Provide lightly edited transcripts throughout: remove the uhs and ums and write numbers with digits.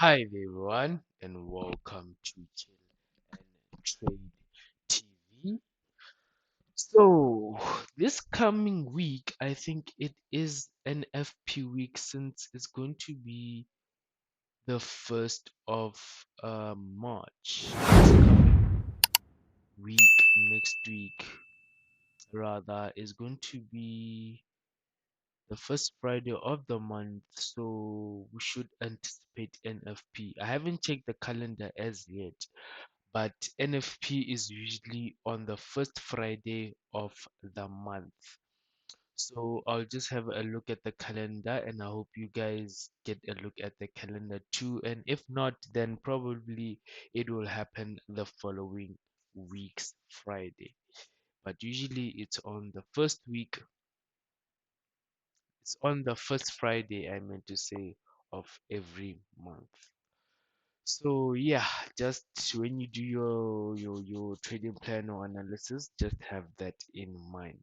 Hi everyone, and welcome to Chill and Trade TV. So, this coming week, I think it is an FP week since it's going to be the 1st of March. This coming week, next week, rather, is going to be the first Friday of the month, so we should anticipate NFP. I haven't checked the calendar as yet, but NFP is usually on the first Friday of the month. So I'll just have a look at the calendar and I hope you guys get a look at the calendar too. And if not, then probably it will happen the following week's Friday. But usually it's on the first Friday, I meant to say, of every month. So yeah, just when you do your trading plan or analysis, just have that in mind.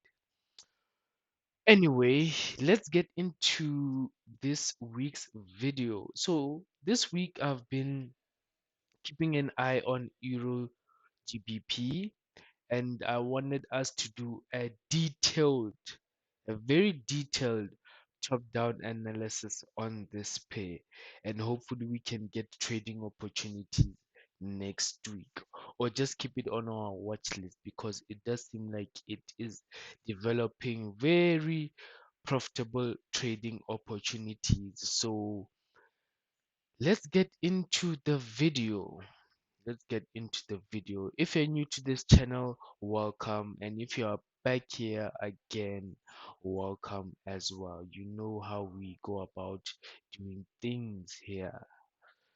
Anyway, let's get into this week's video. So this week I've been keeping an eye on GBP, and I wanted us to do a very detailed top-down analysis on this pair, and hopefully we can get trading opportunities next week, or just keep it on our watch list because it does seem like it is developing very profitable trading opportunities. So let's get into the video. Let's get into the video. If you're new to this channel, welcome, and if you are back here again, welcome as well. You know how we go about doing things here.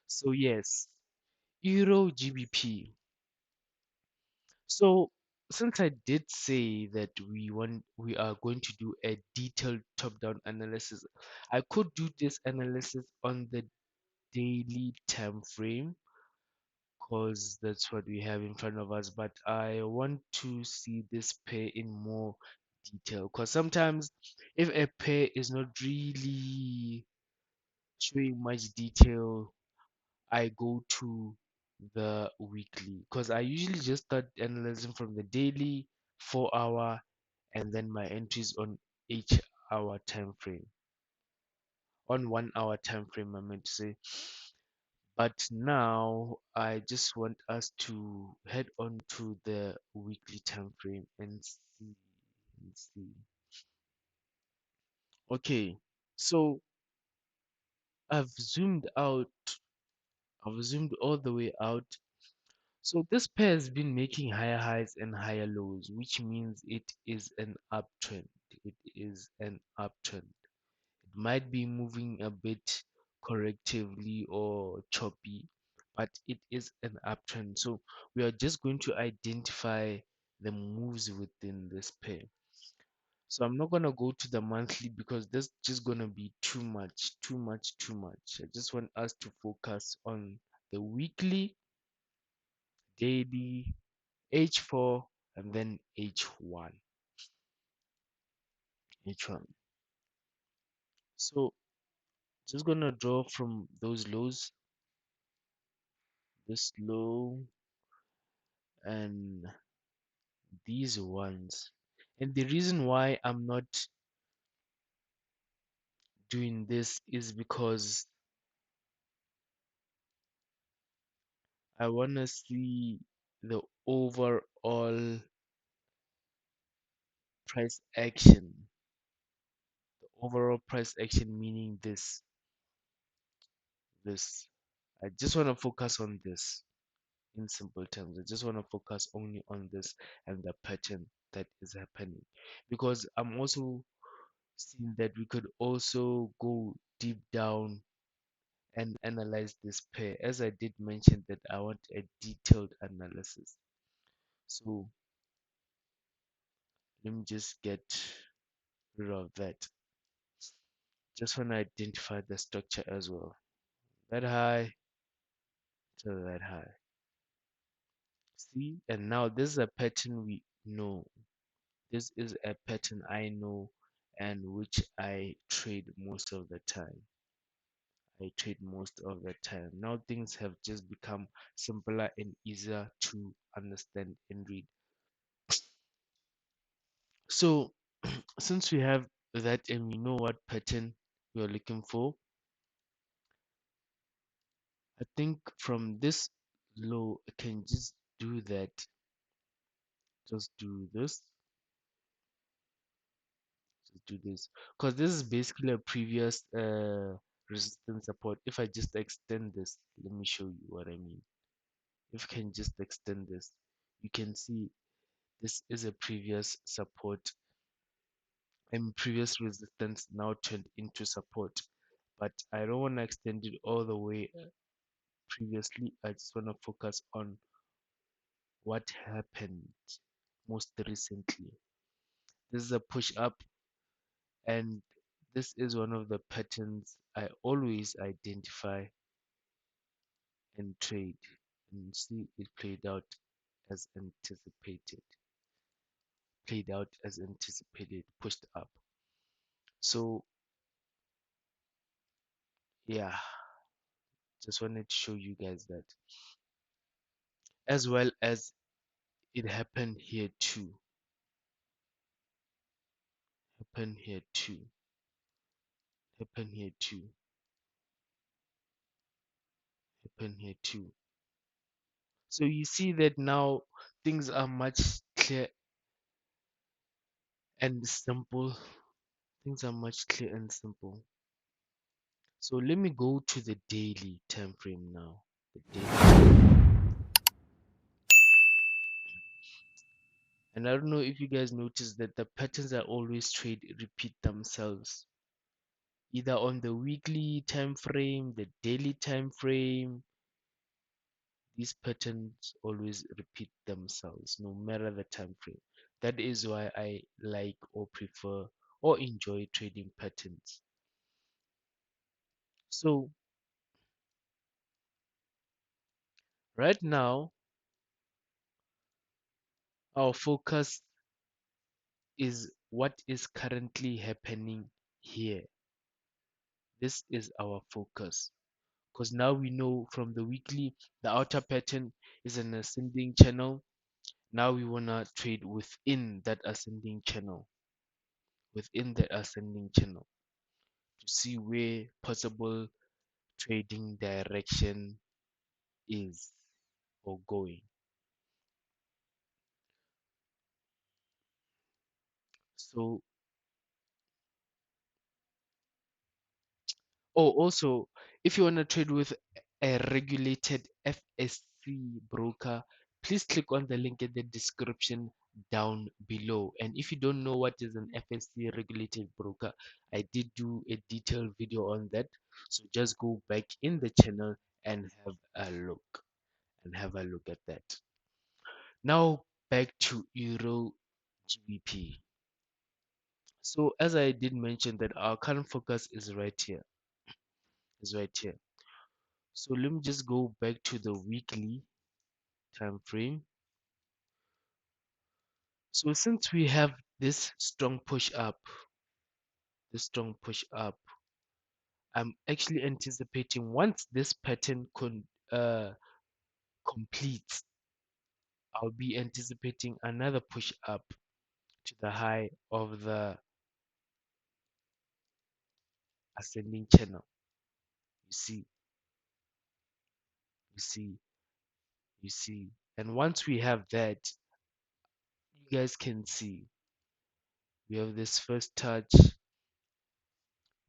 So yes, Euro GBP. So since I did say that we are going to do a detailed top-down analysis, I could do this analysis on the daily time frame because that's what we have in front of us. But I want to see this pair in more detail because sometimes if a pair is not really showing much detail, I go to the weekly because I usually just start analyzing from the daily, 4 hour, and then my entries on each hour time frame, on 1 hour time frame, I meant to say. But now I just want us to head on to the weekly time frame and see and see. Okay, so I've zoomed out, I've zoomed all the way out. So this pair has been making higher highs and higher lows, which means it is an uptrend. It is an uptrend. It might be moving a bit correctively or choppy, but it is an uptrend. So we are just going to identify the moves within this pair. So I'm not gonna go to the monthly because that's just gonna be too much, too much, too much. I just want us to focus on the weekly, daily, H4, and then H1. H1. So just gonna draw from those lows, this low and these ones. And the reason why I'm not doing this is because I wanna see the overall price action. The overall price action meaning this. I just wanna focus on this in simple terms. I just wanna focus only on this and the pattern that is happening. Because I'm also seeing that we could also go deep down and analyze this pair. As I did mention that I want a detailed analysis. So let me just get rid of that. Just want to identify the structure as well. That high to that high. See, and now this is a pattern we know. This is a pattern I know and which I trade most of the time. I trade most of the time. Now things have just become simpler and easier to understand and read. So since we have that and we know what pattern we are looking for, I think from this low I can just do that. Just do this. Just do this. Because this is basically a previous resistance support. If I just extend this, let me show you what I mean. If I can just extend this, you can see this is a previous support and previous resistance now turned into support. But I don't want to extend it all the way previously. I just want to focus on what happened most recently. This is a push up, and this is one of the patterns I always identify and trade. And see, it played out as anticipated, pushed up. So yeah, just wanted to show you guys that, as well as it happened here too, happened here too, happened here too, happened here too. So you see that now things are much clear and simple. Things are much clear and simple. So let me go to the daily time frame now. The daily. And I don't know if you guys notice that the patterns I always trade repeat themselves, either on the weekly time frame, the daily time frame. These patterns always repeat themselves no matter the time frame. That is why I like or prefer or enjoy trading patterns. So right now our focus is what is currently happening here. This is our focus, because now we know from the weekly the outer pattern is an ascending channel. Now we want to trade within that ascending channel to see where possible trading direction is or going. So, oh, also, if you want to trade with a regulated FSC broker, please click on the link in the description down below. And if you don't know what is an FSC regulated broker, I did do a detailed video on that. So just go back in the channel and have a look at that. Now back to Euro GBP. So as I did mention that our current focus is right here. So let me just go back to the weekly time frame. So since we have this strong push up, I'm actually anticipating once this pattern completes, I'll be anticipating another push up to the high of the ascending channel. You see, you see, you see. And once we have that, you guys can see we have this first touch,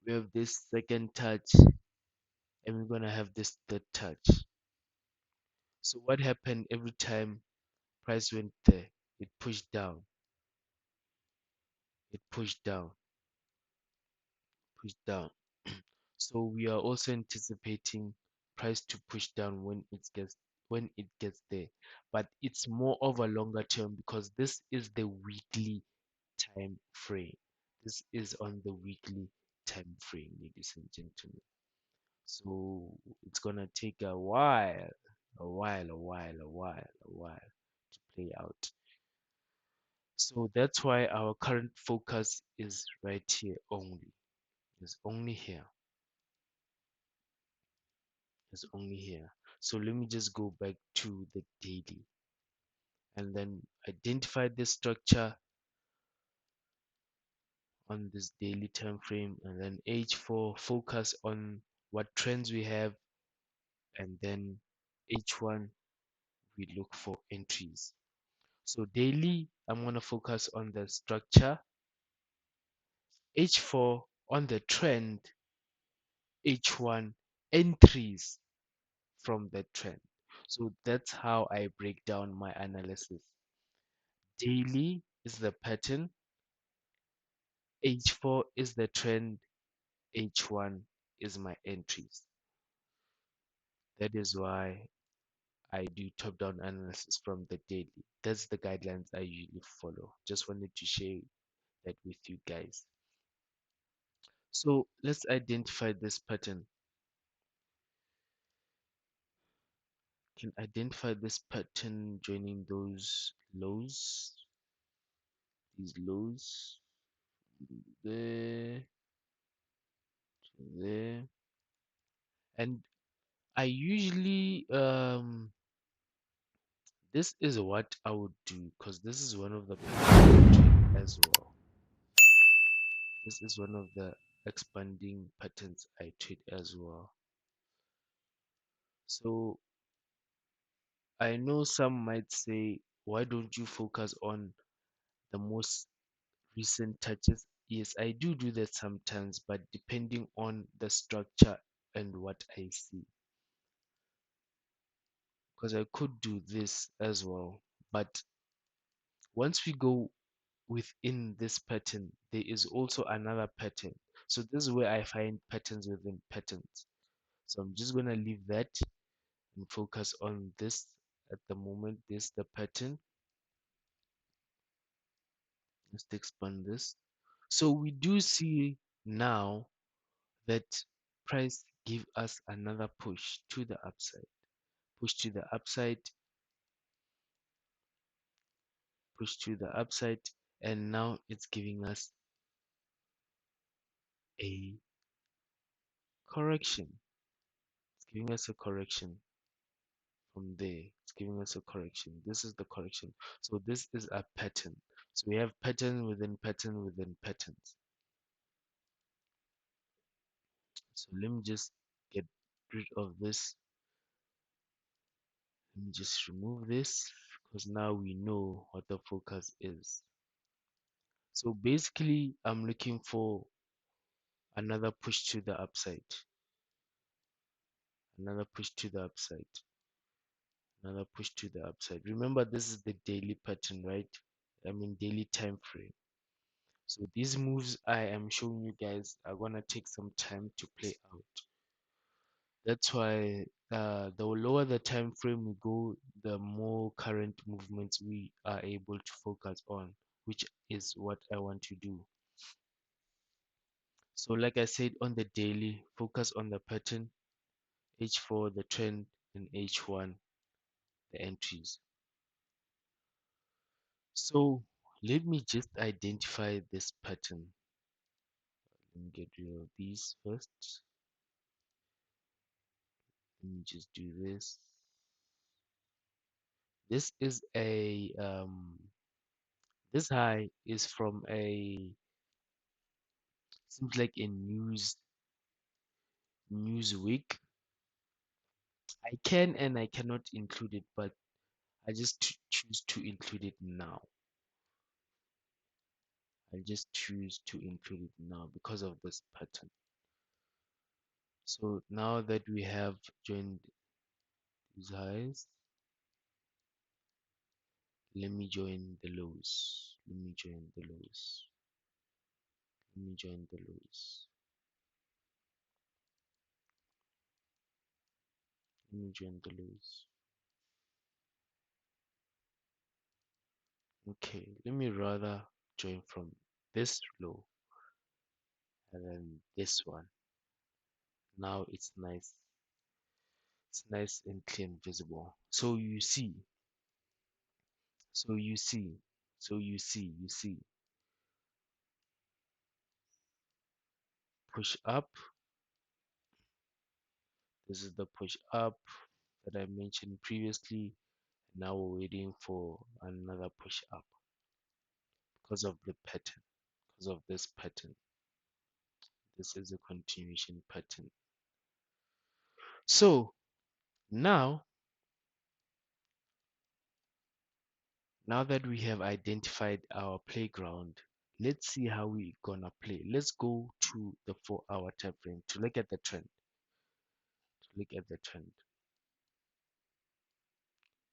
we have this second touch, and we're gonna have this third touch. So what happened every time price went there? It pushed down, it pushed down, pushed down. So we are also anticipating price to push down when it gets there. But it's more of a longer term because this is the weekly time frame. This is on the weekly time frame, ladies and gentlemen. So it's gonna take a while to play out. So that's why our current focus is right here only. Is only here. It's only here. So let me just go back to the daily and then identify the structure on this daily time frame, and then H4 focus on what trends we have, and then H1 we look for entries. So daily I'm going to focus on the structure, H4 on the trend, H1 entries from the trend. So that's how I break down my analysis. Daily is the pattern, H4 is the trend, H1 is my entries. That is why I do top-down analysis from the daily. That's the guidelines I usually follow. Just wanted to share that with you guys. So let's identify this pattern. Can identify this pattern joining those lows, these lows, there, there, and I usually this is what I would do because this is one of the patterns as well. This is one of the expanding patterns I trade as well. So I know some might say, why don't you focus on the most recent touches? Yes, I do that sometimes, but depending on the structure and what I see. Because I could do this as well. But once we go within this pattern, there is also another pattern. So this is where I find patterns within patterns. So I'm just going to leave that and focus on this at the moment. This is the pattern. Let's expand this. So we do see now that price give us another push to the upside, push to the upside, push to the upside, and now it's giving us a correction. It's giving us a correction from there. It's giving us a correction. This is the correction. So this is a pattern. So we have pattern within pattern within patterns. So let me just get rid of this. Let me just remove this because now we know what the focus is. So basically, I'm looking for another push to the upside, another push to the upside, another push to the upside. Remember, this is the daily pattern, right? I mean, daily time frame. So these moves I am showing you guys are gonna take some time to play out. That's why the lower the time frame we go, the more current movements we are able to focus on, which is what I want to do. So like I said, on the daily, focus on the pattern, H4 the trend, and H1 the entries. So let me just identify this pattern. Let me get rid of these first. Let me just do this. This is a this high is from a, seems like a news week. I can and I cannot include it, but I just choose to include it now. I just choose to include it now because of this pattern. So now that we have joined these highs, let me join the lows. Let me join the lows. Let me join the lows. Let me join the lows. Okay, let me rather join from this low and then this one. Now it's nice. It's nice and clean visible. So you see, so you see, so you see, push up. This is the push up that I mentioned previously. Now we're waiting for another push up because of the pattern, because of this pattern. This is a continuation pattern. So now, now that we have identified our playground, let's see how we're gonna play. Let's go to the 4-hour time frame to look at the trend. To look at the trend.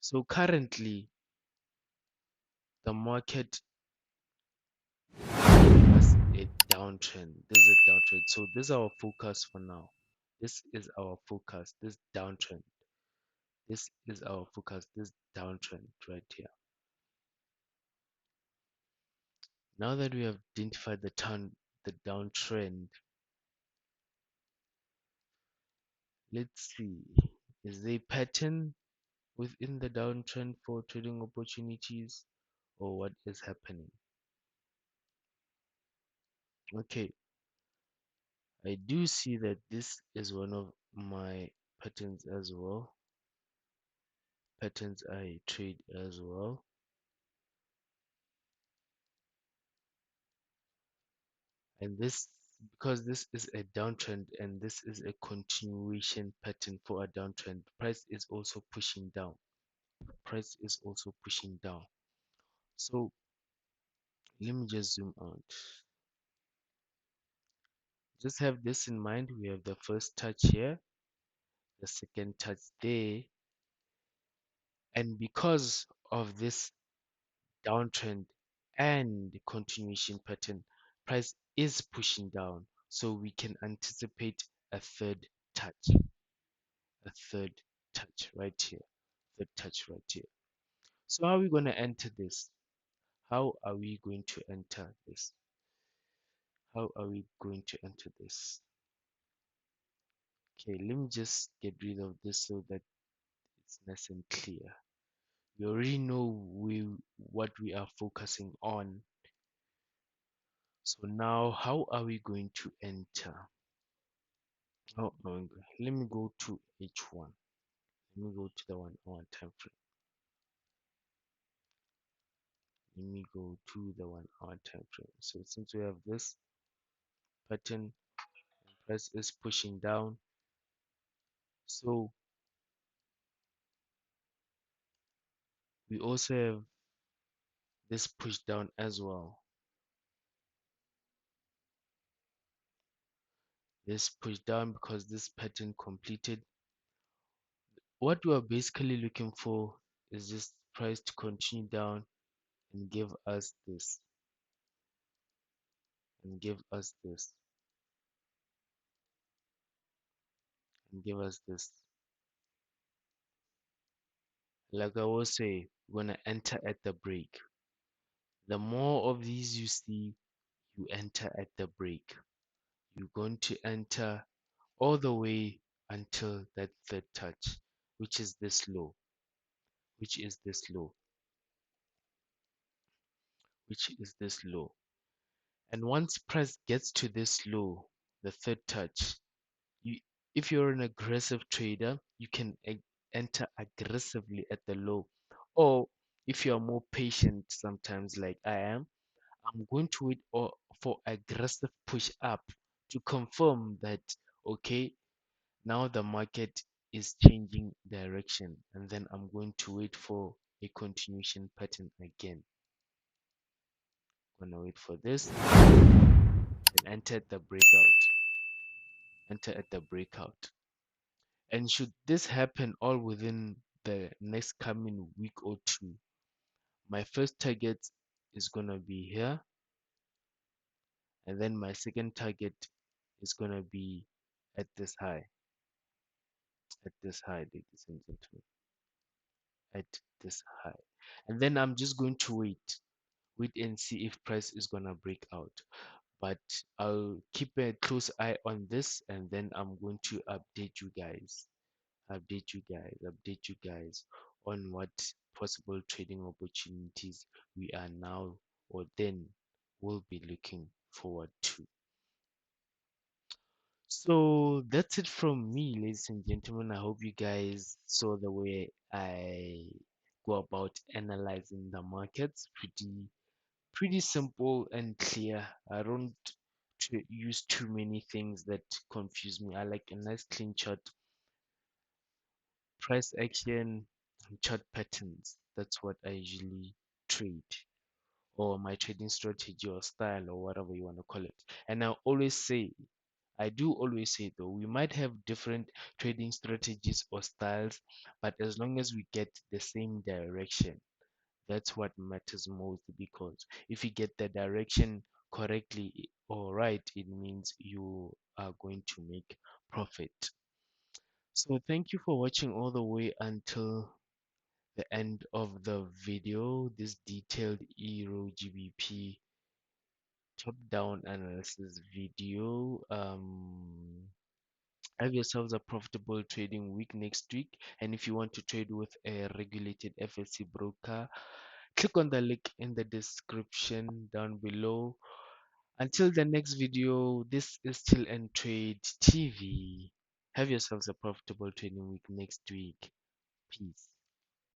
So currently, the market has a downtrend. This is a downtrend. So this is our focus for now. This is our focus. This downtrend. This is our focus. This downtrend right here. Now that we have identified the downtrend, let's see. Is there a pattern within the downtrend for trading opportunities, or what is happening? Okay, I do see that this is one of my patterns as well. Patterns I trade as well. And this, because this is a downtrend and this is a continuation pattern for a downtrend, price is also pushing down. Price is also pushing down. So let me just zoom out. Just have this in mind. We have the first touch here, the second touch there, and because of this downtrend and continuation pattern, price is pushing down. So we can anticipate a third touch, a third touch right here, third touch right here. So how are we going to enter this? How are we going to enter this? How are we going to enter this? Okay, let me just get rid of this so that it's nice and clear. We already know what we are focusing on. So now how are we going to enter? Oh, let me go to H1. Let me go to the 1 hour time frame. Let me go to the 1 hour time frame. So since we have this pattern, price is pushing down. So we also have this push down as well. This push down because this pattern completed. What we are basically looking for is this price to continue down and give us this, and give us this, and give us this. Like I will say, we're gonna enter at the break. The more of these you see, you enter at the break. You're going to enter all the way until that third touch, which is this low, which is this low, which is this low. And once price gets to this low, the third touch, you, if you're an aggressive trader, you can enter aggressively at the low. Or if you are more patient, sometimes like I am, I'm going to wait for aggressive push up to confirm that, okay, now the market is changing direction, and then I'm going to wait for a continuation pattern again. I'm gonna wait for this and enter the breakout. Enter at the breakout. And should this happen all within the next coming week or two, my first target is gonna be here, and then my second target is gonna be at this high, at this high, ladies and gentlemen, at this high. And then I'm just going to wait and see if price is gonna break out. But I'll keep a close eye on this, and then I'm going to update you guys on what possible trading opportunities we are now or then will be looking forward to. So that's it from me, ladies and gentlemen. I hope you guys saw the way I go about analyzing the markets. Pretty simple and clear. I don't use too many things that confuse me. I like a nice clean chart, price action, and chart patterns. That's what I usually trade, or my trading strategy or style, or whatever you want to call it. And I do always say though, we might have different trading strategies or styles, but as long as we get the same direction, that's what matters most. Because if you get the direction correctly or right, it means you are going to make profit. So thank you for watching all the way until the end of the video. This detailed Eurgbp top-down analysis video. Have yourselves a profitable trading week next week. And if you want to trade with a regulated FSC broker, click on the link in the description down below. Until the next video, this is Chill and Trade TV. Have yourselves a profitable trading week next week. Peace.